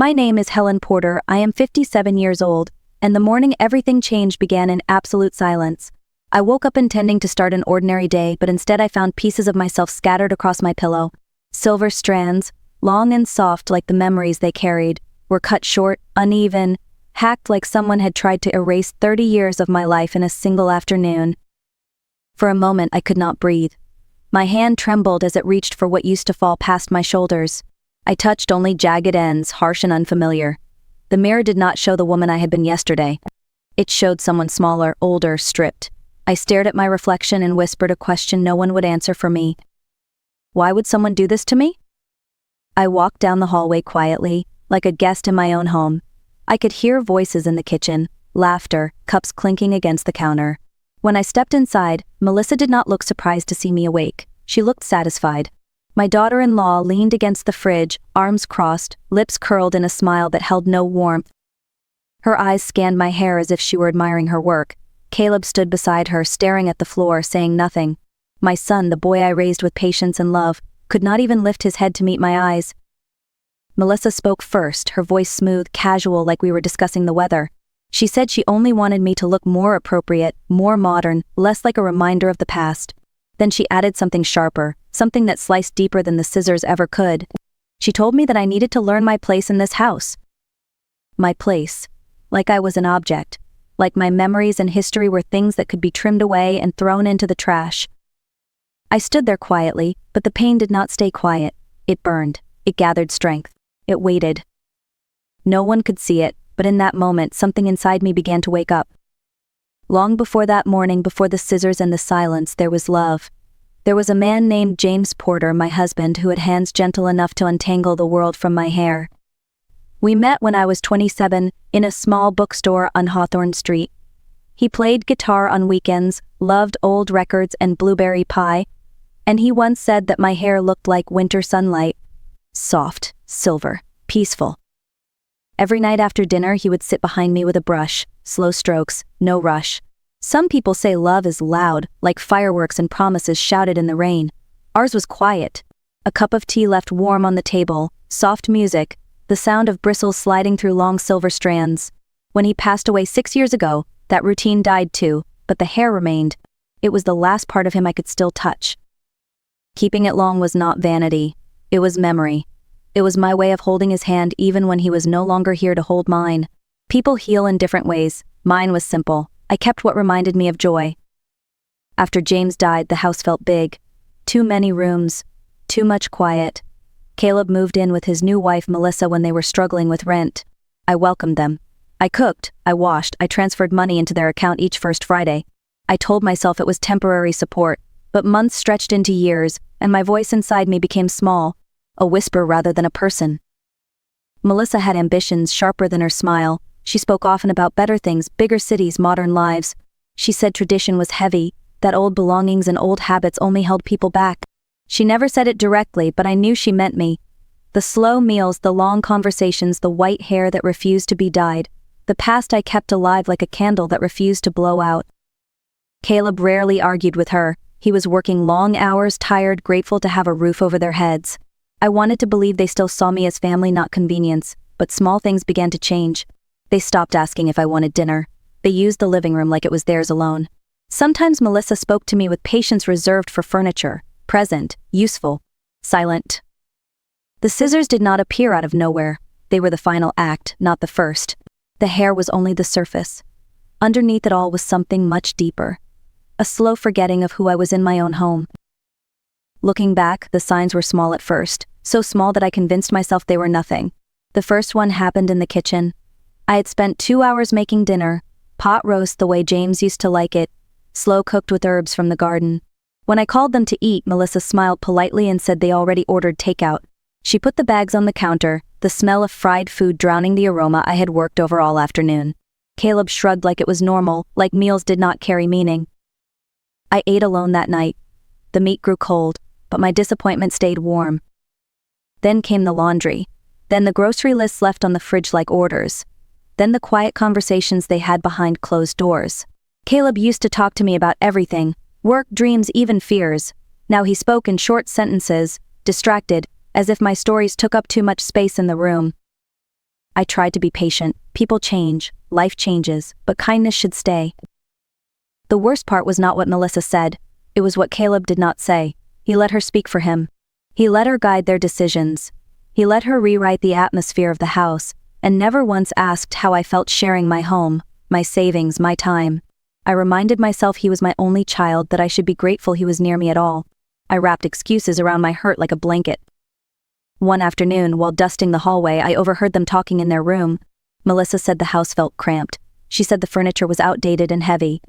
My name is Helen Porter. I am 57 years old, and the morning everything changed began in absolute silence. I woke up intending to start an ordinary day, but instead I found pieces of myself scattered across my pillow. Silver strands, long and soft like the memories they carried, were cut short, uneven, hacked like someone had tried to erase 30 years of my life in a single afternoon. For a moment I could not breathe. My hand trembled as it reached for what used to fall past my shoulders. I touched only jagged ends, harsh and unfamiliar. The mirror did not show the woman I had been yesterday. It showed someone smaller, older, stripped. I stared at my reflection and whispered a question no one would answer for me. Why would someone do this to me? I walked down the hallway quietly, like a guest in my own home. I could hear voices in the kitchen, laughter, cups clinking against the counter. When I stepped inside, Melissa did not look surprised to see me awake. She looked satisfied. My daughter-in-law leaned against the fridge, arms crossed, lips curled in a smile that held no warmth. Her eyes scanned my hair as if she were admiring her work. Caleb stood beside her, staring at the floor, saying nothing. My son, the boy I raised with patience and love, could not even lift his head to meet my eyes. Melissa spoke first, her voice smooth, casual, like we were discussing the weather. She said she only wanted me to look more appropriate, more modern, less like a reminder of the past. Then she added something sharper, something that sliced deeper than the scissors ever could. She told me that I needed to learn my place in this house. My place. Like I was an object. Like my memories and history were things that could be trimmed away and thrown into the trash. I stood there quietly, but the pain did not stay quiet. It burned. It gathered strength. It waited. No one could see it, but in that moment something inside me began to wake up. Long before that morning, before the scissors and the silence, there was love. There was a man named James Porter, my husband, who had hands gentle enough to untangle the world from my hair. We met when I was 27, in a small bookstore on Hawthorne Street. He played guitar on weekends, loved old records and blueberry pie, and he once said that my hair looked like winter sunlight. Soft, silver, peaceful. Every night after dinner he would sit behind me with a brush, slow strokes, no rush. Some people say love is loud, like fireworks and promises shouted in the rain. Ours was quiet. A cup of tea left warm on the table, soft music, the sound of bristles sliding through long silver strands. When he passed away 6 years ago, that routine died too, but the hair remained. It was the last part of him I could still touch. Keeping it long was not vanity. It was memory. It was my way of holding his hand even when he was no longer here to hold mine. People heal in different ways. Mine was simple. I kept what reminded me of joy. After James died, the house felt big. Too many rooms. Too much quiet. Caleb moved in with his new wife Melissa when they were struggling with rent. I welcomed them. I cooked, I washed, I transferred money into their account each first Friday. I told myself it was temporary support, but months stretched into years, and my voice inside me became small, a whisper rather than a person. Melissa had ambitions sharper than her smile. She spoke often about better things, bigger cities, modern lives. She said tradition was heavy, that old belongings and old habits only held people back. She never said it directly, but I knew she meant me. The slow meals, the long conversations, the white hair that refused to be dyed. The past I kept alive like a candle that refused to blow out. Caleb rarely argued with her. He was working long hours, tired, grateful to have a roof over their heads. I wanted to believe they still saw me as family, not convenience, but small things began to change. They stopped asking if I wanted dinner. They used the living room like it was theirs alone. Sometimes Melissa spoke to me with patience reserved for furniture, present, useful, silent. The scissors did not appear out of nowhere. They were the final act, not the first. The hair was only the surface. Underneath it all was something much deeper. A slow forgetting of who I was in my own home. Looking back, the signs were small at first, so small that I convinced myself they were nothing. The first one happened in the kitchen. I had spent 2 hours making dinner, pot roast the way James used to like it, slow cooked with herbs from the garden. When I called them to eat, Melissa smiled politely and said they already ordered takeout. She put the bags on the counter, the smell of fried food drowning the aroma I had worked over all afternoon. Caleb shrugged like it was normal, like meals did not carry meaning. I ate alone that night. The meat grew cold, but my disappointment stayed warm. Then came the laundry. Then the grocery lists left on the fridge like orders. Then the quiet conversations they had behind closed doors. Caleb used to talk to me about everything, work, dreams, even fears. Now he spoke in short sentences, distracted, as if my stories took up too much space in the room. I tried to be patient. People change, life changes, but kindness should stay. The worst part was not what Melissa said, it was what Caleb did not say. He let her speak for him. He let her guide their decisions. He let her rewrite the atmosphere of the house, and never once asked how I felt sharing my home, my savings, my time. I reminded myself he was my only child, that I should be grateful he was near me at all. I wrapped excuses around my hurt like a blanket. One afternoon, while dusting the hallway, I overheard them talking in their room. Melissa said the house felt cramped. She said the furniture was outdated and heavy.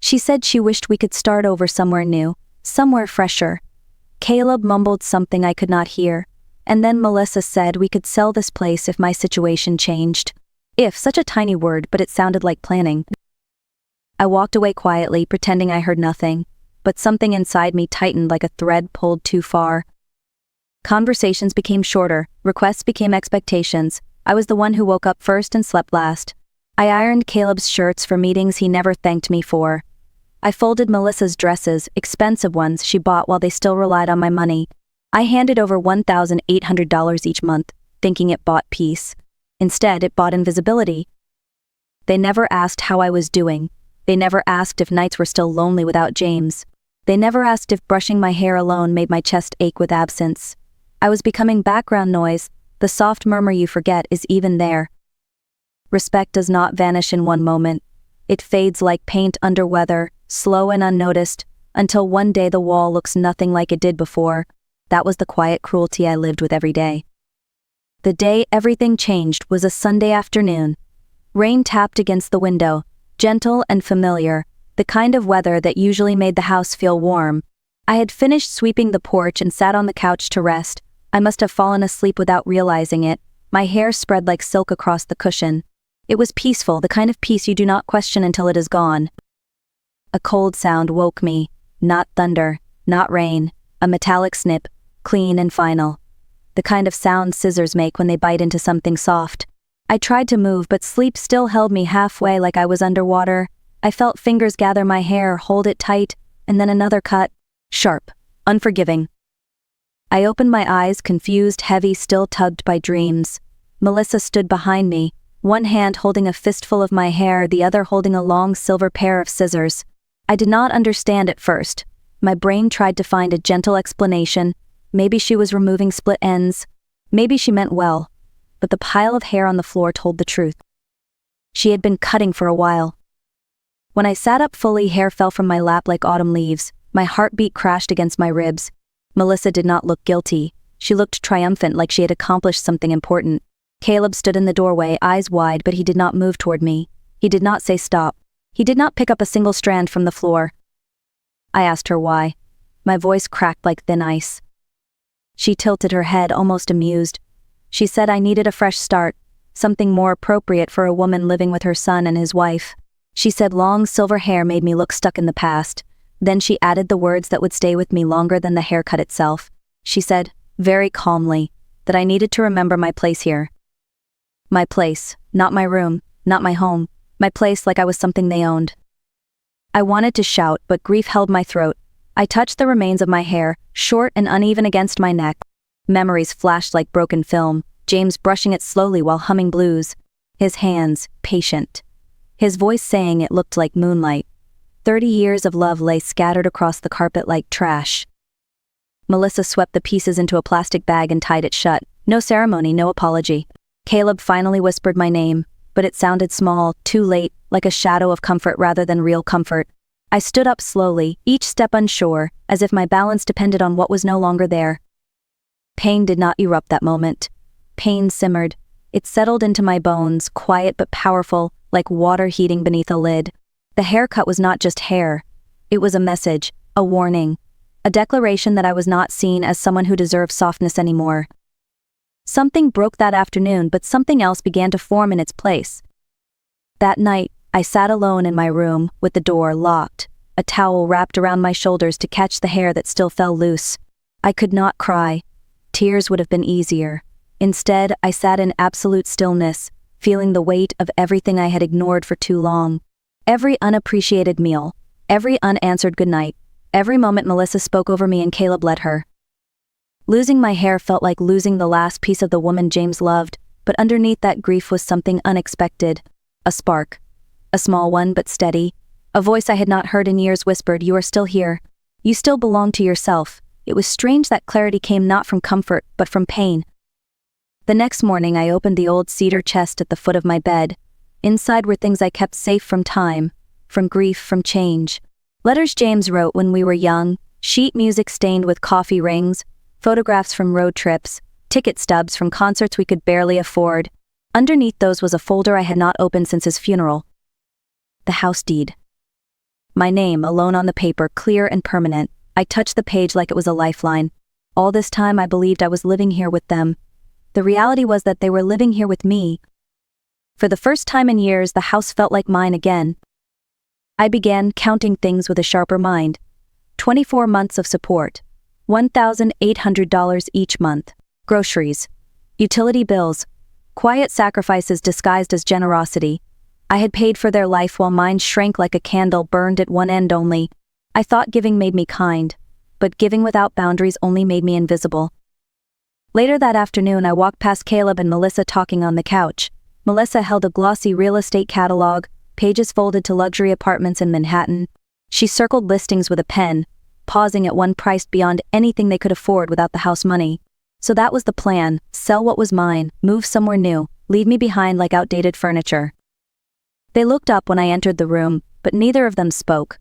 She said she wished we could start over somewhere new, somewhere fresher. Caleb mumbled something I could not hear, and then Melissa said we could sell this place if my situation changed. If, such a tiny word, but it sounded like planning. I walked away quietly, pretending I heard nothing, but something inside me tightened like a thread pulled too far. Conversations became shorter, requests became expectations. I was the one who woke up first and slept last. I ironed Caleb's shirts for meetings he never thanked me for. I folded Melissa's dresses, expensive ones she bought while they still relied on my money. I handed over $1,800 each month, thinking it bought peace. Instead, it bought invisibility. They never asked how I was doing. They never asked if nights were still lonely without James. They never asked if brushing my hair alone made my chest ache with absence. I was becoming background noise. The soft murmur you forget is even there. Respect does not vanish in one moment. It fades like paint under weather, slow and unnoticed, until one day the wall looks nothing like it did before. That was the quiet cruelty I lived with every day. The day everything changed was a Sunday afternoon. Rain tapped against the window, gentle and familiar, the kind of weather that usually made the house feel warm. I had finished sweeping the porch and sat on the couch to rest. I must have fallen asleep without realizing it. My hair spread like silk across the cushion. It was peaceful, the kind of peace you do not question until it is gone. A cold sound woke me. Not thunder, not rain. A metallic snip, clean and final. The kind of sound scissors make when they bite into something soft. I tried to move, but sleep still held me halfway like I was underwater. I felt fingers gather my hair, hold it tight, and then another cut. Sharp, unforgiving. I opened my eyes, confused, heavy, still tugged by dreams. Melissa stood behind me, one hand holding a fistful of my hair, the other holding a long silver pair of scissors. I did not understand at first. My brain tried to find a gentle explanation. Maybe she was removing split ends. Maybe she meant well. But the pile of hair on the floor told the truth. She had been cutting for a while. When I sat up fully, hair fell from my lap like autumn leaves. My heartbeat crashed against my ribs. Melissa did not look guilty. She looked triumphant, like she had accomplished something important. Caleb stood in the doorway, eyes wide, but he did not move toward me. He did not say stop. He did not pick up a single strand from the floor. I asked her why. My voice cracked like thin ice. She tilted her head, almost amused. She said I needed a fresh start, something more appropriate for a woman living with her son and his wife. She said long silver hair made me look stuck in the past. Then she added the words that would stay with me longer than the haircut itself. She said, very calmly, that I needed to remember my place here. My place, not my room, not my home. My place like I was something they owned. I wanted to shout, but grief held my throat. I touched the remains of my hair, short and uneven against my neck. Memories flashed like broken film, James brushing it slowly while humming blues. His hands, patient. His voice saying it looked like moonlight. 30 years of love lay scattered across the carpet like trash. Melissa swept the pieces into a plastic bag and tied it shut. No ceremony, no apology. Caleb finally whispered my name, but it sounded small, too late, like a shadow of comfort rather than real comfort. I stood up slowly, each step unsure, as if my balance depended on what was no longer there. Pain did not erupt that moment. Pain simmered. It settled into my bones, quiet but powerful, like water heating beneath a lid. The haircut was not just hair. It was a message, a warning, a declaration that I was not seen as someone who deserved softness anymore. Something broke that afternoon, but something else began to form in its place. That night, I sat alone in my room, with the door locked, a towel wrapped around my shoulders to catch the hair that still fell loose. I could not cry. Tears would have been easier. Instead, I sat in absolute stillness, feeling the weight of everything I had ignored for too long. Every unappreciated meal, every unanswered goodnight, every moment Melissa spoke over me and Caleb let her. Losing my hair felt like losing the last piece of the woman James loved, but underneath that grief was something unexpected. A spark. A small one, but steady. A voice I had not heard in years whispered, "You are still here. You still belong to yourself." It was strange that clarity came not from comfort, but from pain. The next morning I opened the old cedar chest at the foot of my bed. Inside were things I kept safe from time, from grief, from change. Letters James wrote when we were young, sheet music stained with coffee rings, photographs from road trips, ticket stubs from concerts we could barely afford. Underneath those was a folder I had not opened since his funeral. The house deed. My name, alone on the paper, clear and permanent. I touched the page like it was a lifeline. All this time I believed I was living here with them. The reality was that they were living here with me. For the first time in years, the house felt like mine again. I began counting things with a sharper mind. 24 months of support. $1,800 each month. Groceries. Utility bills. Quiet sacrifices disguised as generosity. I had paid for their life while mine shrank like a candle burned at one end only. I thought giving made me kind, but giving without boundaries only made me invisible. Later that afternoon I walked past Caleb and Melissa talking on the couch. Melissa held a glossy real estate catalog, pages folded to luxury apartments in Manhattan. She circled listings with a pen, pausing at one priced beyond anything they could afford without the house money. So that was the plan: sell what was mine, move somewhere new, leave me behind like outdated furniture. They looked up when I entered the room, but neither of them spoke.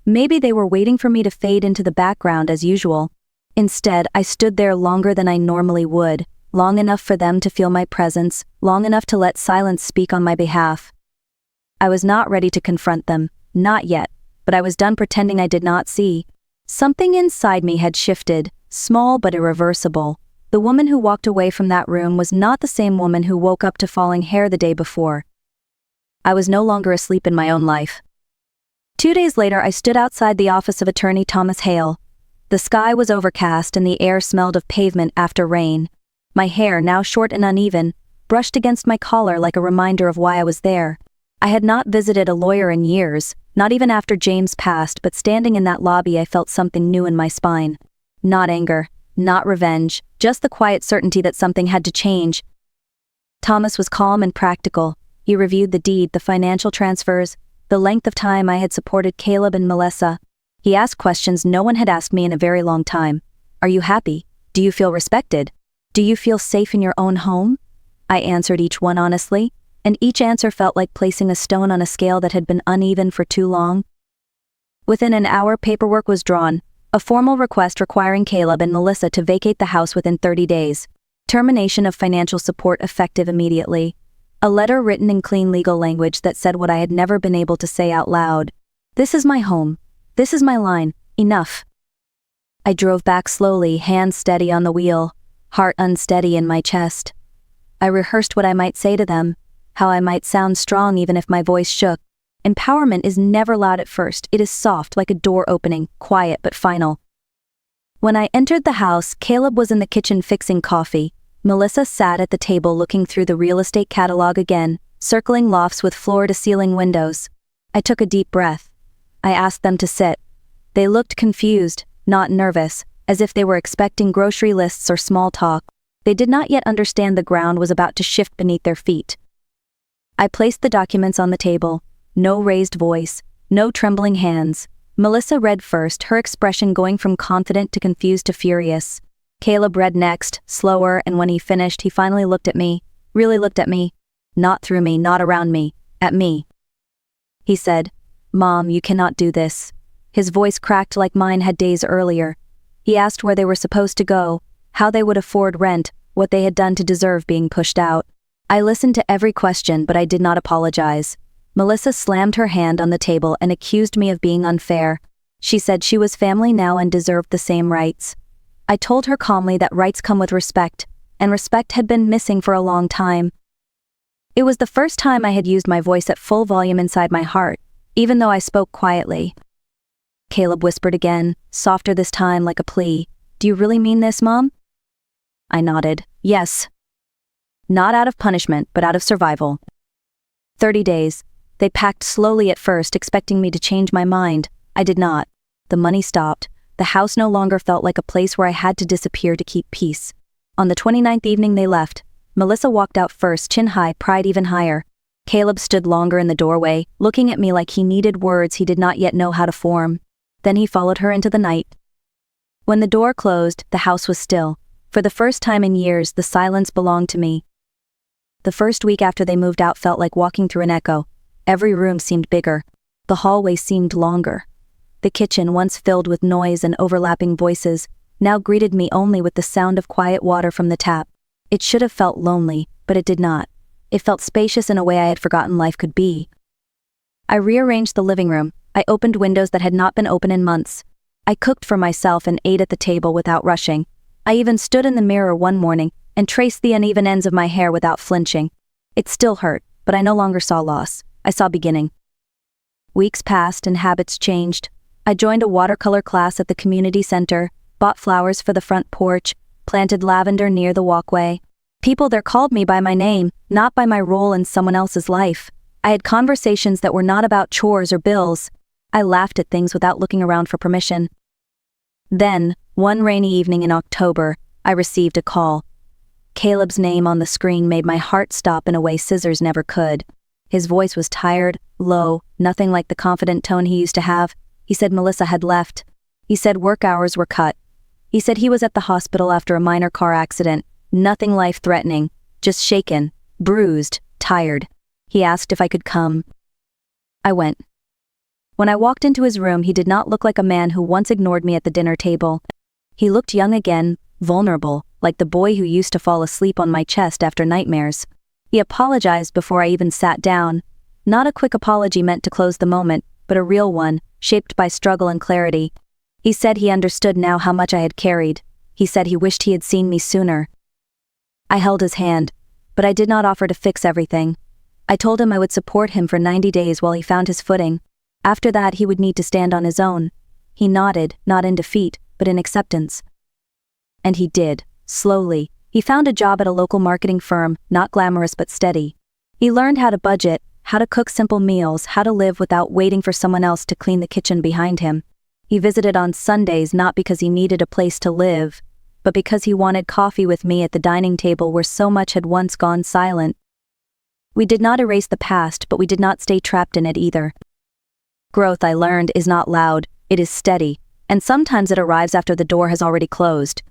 Maybe they were waiting for me to fade into the background as usual. Instead, I stood there longer than I normally would, long enough for them to feel my presence, long enough to let silence speak on my behalf. I was not ready to confront them, not yet, but I was done pretending I did not see. Something inside me had shifted, small but irreversible. The woman who walked away from that room was not the same woman who woke up to falling hair the day before. I was no longer asleep in my own life. 2 days later I stood outside the office of attorney Thomas Hale. The sky was overcast and the air smelled of pavement after rain. My hair, now short and uneven, brushed against my collar like a reminder of why I was there. I had not visited a lawyer in years, not even after James passed, but standing in that lobby I felt something new in my spine. Not anger, not revenge, just the quiet certainty that something had to change. Thomas was calm and practical. He reviewed the deed, the financial transfers, the length of time I had supported Caleb and Melissa. He asked questions no one had asked me in a very long time. Are you happy? Do you feel respected? Do you feel safe in your own home? I answered each one honestly, and each answer felt like placing a stone on a scale that had been uneven for too long. Within an hour, paperwork was drawn, a formal request requiring Caleb and Melissa to vacate the house within 30 days. Termination of financial support effective immediately. A letter written in clean legal language that said what I had never been able to say out loud. This is my home. This is my line. Enough. I drove back slowly, hands steady on the wheel, heart unsteady in my chest. I rehearsed what I might say to them, how I might sound strong even if my voice shook. Empowerment is never loud at first. It is soft, like a door opening, quiet but final. When I entered the house, Caleb was in the kitchen fixing coffee. Melissa sat at the table looking through the real estate catalog again, circling lofts with floor-to-ceiling windows. I took a deep breath. I asked them to sit. They looked confused, not nervous, as if they were expecting grocery lists or small talk. They did not yet understand the ground was about to shift beneath their feet. I placed the documents on the table. No raised voice, no trembling hands. Melissa read first, her expression going from confident to confused to furious. Caleb read next, slower, and when he finished, he finally looked at me, really looked at me. Not through me, not around me, at me. He said, "Mom, you cannot do this." His voice cracked like mine had days earlier. He asked where they were supposed to go, how they would afford rent, what they had done to deserve being pushed out. I listened to every question, but I did not apologize. Melissa slammed her hand on the table and accused me of being unfair. She said she was family now and deserved the same rights. I told her calmly that rights come with respect, and respect had been missing for a long time. It was the first time I had used my voice at full volume inside my heart, even though I spoke quietly. Caleb whispered again, softer this time, like a plea. "Do you really mean this, Mom?" I nodded. Yes. Not out of punishment, but out of survival. 30 days. They packed slowly at first, expecting me to change my mind. I did not. The money stopped. The house no longer felt like a place where I had to disappear to keep peace. On the 29th evening they left. Melissa walked out first, chin high, pride even higher. Caleb stood longer in the doorway, looking at me like he needed words he did not yet know how to form. Then he followed her into the night. When the door closed, the house was still. For the first time in years, the silence belonged to me. The first week after they moved out felt like walking through an echo. Every room seemed bigger. The hallway seemed longer. The kitchen, once filled with noise and overlapping voices, now greeted me only with the sound of quiet water from the tap. It should have felt lonely, but it did not. It felt spacious in a way I had forgotten life could be. I rearranged the living room. I opened windows that had not been open in months. I cooked for myself and ate at the table without rushing. I even stood in the mirror one morning and traced the uneven ends of my hair without flinching. It still hurt, but I no longer saw loss. I saw beginning. Weeks passed and habits changed. I joined a watercolor class at the community center, bought flowers for the front porch, planted lavender near the walkway. People there called me by my name, not by my role in someone else's life. I had conversations that were not about chores or bills. I laughed at things without looking around for permission. Then, one rainy evening in October, I received a call. Caleb's name on the screen made my heart stop in a way scissors never could. His voice was tired, low, nothing like the confident tone he used to have. He said Melissa had left. He said work hours were cut. He said he was at the hospital after a minor car accident, nothing life-threatening, just shaken, bruised, tired. He asked if I could come. I went. When I walked into his room, he did not look like a man who once ignored me at the dinner table. He looked young again, vulnerable, like the boy who used to fall asleep on my chest after nightmares. He apologized before I even sat down. Not a quick apology meant to close the moment, but a real one, shaped by struggle and clarity. He said he understood now how much I had carried. He said he wished he had seen me sooner. I held his hand, but I did not offer to fix everything. I told him I would support him for 90 days while he found his footing. After that, he would need to stand on his own. He nodded, not in defeat, but in acceptance. And he did, slowly. He found a job at a local marketing firm, not glamorous but steady. He learned how to budget, how to cook simple meals, how to live without waiting for someone else to clean the kitchen behind him. He visited on Sundays not because he needed a place to live, but because he wanted coffee with me at the dining table where so much had once gone silent. We did not erase the past, but we did not stay trapped in it either. Growth, I learned, is not loud, it is steady, and sometimes it arrives after the door has already closed.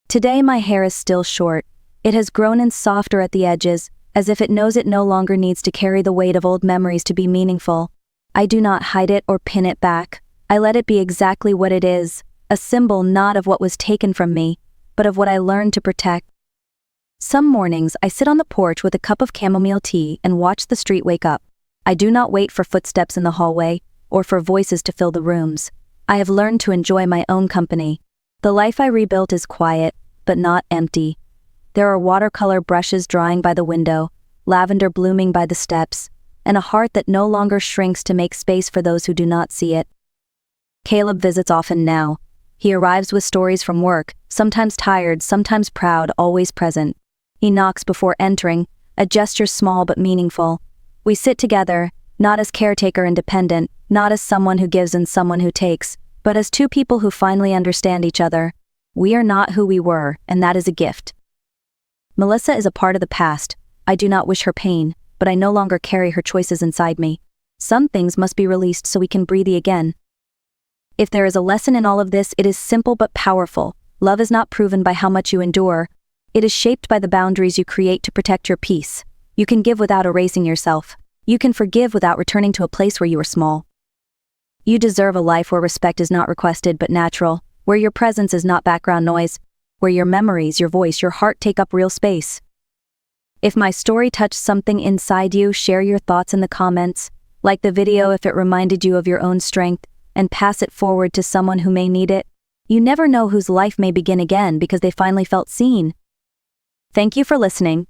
Today my hair is still short. It has grown in softer at the edges, as if it knows it no longer needs to carry the weight of old memories to be meaningful. I do not hide it or pin it back. I let it be exactly what it is, a symbol not of what was taken from me, but of what I learned to protect. Some mornings I sit on the porch with a cup of chamomile tea and watch the street wake up. I do not wait for footsteps in the hallway, or for voices to fill the rooms. I have learned to enjoy my own company. The life I rebuilt is quiet, but not empty. There are watercolor brushes drying by the window, lavender blooming by the steps, and a heart that no longer shrinks to make space for those who do not see it. Caleb visits often now. He arrives with stories from work, sometimes tired, sometimes proud, always present. He knocks before entering, a gesture small but meaningful. We sit together, not as caretaker and dependent, not as someone who gives and someone who takes, but as two people who finally understand each other. We are not who we were, and that is a gift. Melissa is a part of the past. I do not wish her pain, but I no longer carry her choices inside me. Some things must be released so we can breathe again. If there is a lesson in all of this, it is simple but powerful. Love is not proven by how much you endure. It is shaped by the boundaries you create to protect your peace. You can give without erasing yourself. You can forgive without returning to a place where you were small. You deserve a life where respect is not requested but natural, where your presence is not background noise, where your memories, your voice, your heart take up real space. If my story touched something inside you, share your thoughts in the comments. Like the video if it reminded you of your own strength, and pass it forward to someone who may need it. You never know whose life may begin again because they finally felt seen. Thank you for listening.